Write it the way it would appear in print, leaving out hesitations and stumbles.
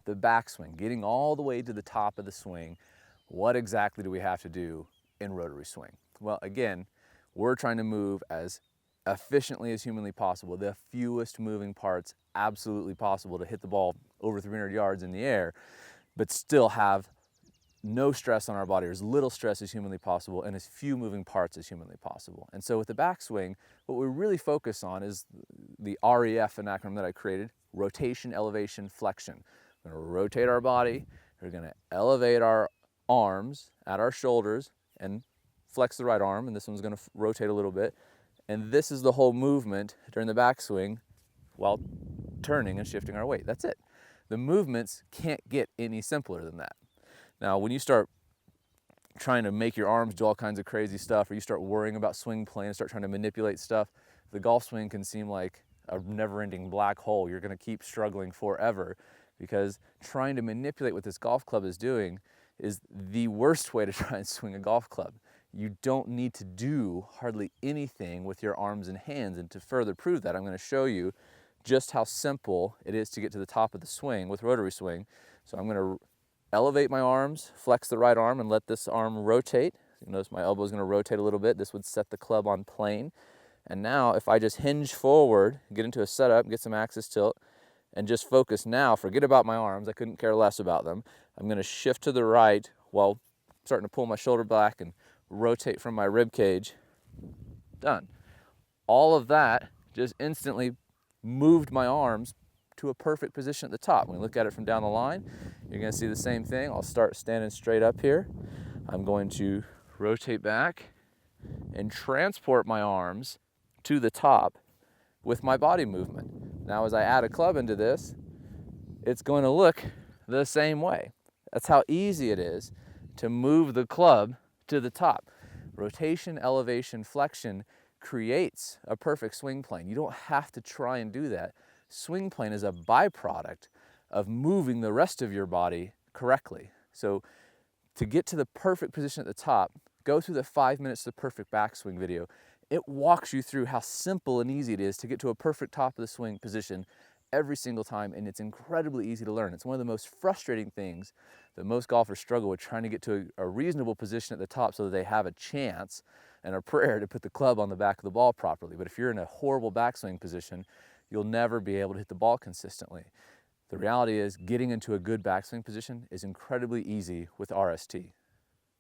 The backswing, getting all the way to the top of the swing, what exactly do we have to do in rotary swing? Well, again, we're trying to move as efficiently as humanly possible, the fewest moving parts absolutely possible to hit the ball over 300 yards in the air, but still have no stress on our body, or as little stress as humanly possible, and as few moving parts as humanly possible. And so with the backswing, what we really focus on is the REF, an acronym that I created, rotation, elevation, flexion. We're going to rotate our body, we're going to elevate our arms at our shoulders and flex the right arm, and this one's going to rotate a little bit. And this is the whole movement during the backswing while turning and shifting our weight. That's it. The movements can't get any simpler than that. Now, when you start trying to make your arms do all kinds of crazy stuff, or you start worrying about swing plane and start trying to manipulate stuff, the golf swing can seem like a never-ending black hole. You're going to keep struggling forever, because trying to manipulate what this golf club is doing is the worst way to try and swing a golf club. You don't need to do hardly anything with your arms and hands, and to further prove that, I'm going to show you just how simple it is to get to the top of the swing with rotary swing. So I'm going to elevate my arms, flex the right arm, and let this arm rotate. You notice my elbow is going to rotate a little bit. This would set the club on plane. And now if I just hinge forward, get into a setup, get some axis tilt, and just focus now, forget about my arms, I couldn't care less about them. I'm going to shift to the right while starting to pull my shoulder back and rotate from my rib cage. Done. All of that just instantly moved my arms to a perfect position at the top. When we look at it from down the line, you're going to see the same thing. I'll start standing straight up here. I'm going to rotate back and transport my arms to the top with my body movement. Now, as I add a club into this, it's going to look the same way. That's how easy it is to move the club to the top. Rotation, elevation, flexion creates a perfect swing plane. You don't have to try and do that. Swing plane is a byproduct of moving the rest of your body correctly. So to get to the perfect position at the top, go through the 5 minutes to perfect backswing video. It walks you through how simple and easy it is to get to a perfect top of the swing position every single time, and it's incredibly easy to learn. It's one of the most frustrating things that most golfers struggle with, trying to get to a reasonable position at the top so that they have a chance and a prayer to put the club on the back of the ball properly. But if you're in a horrible backswing position, you'll never be able to hit the ball consistently. The reality is, getting into a good backswing position is incredibly easy with RST.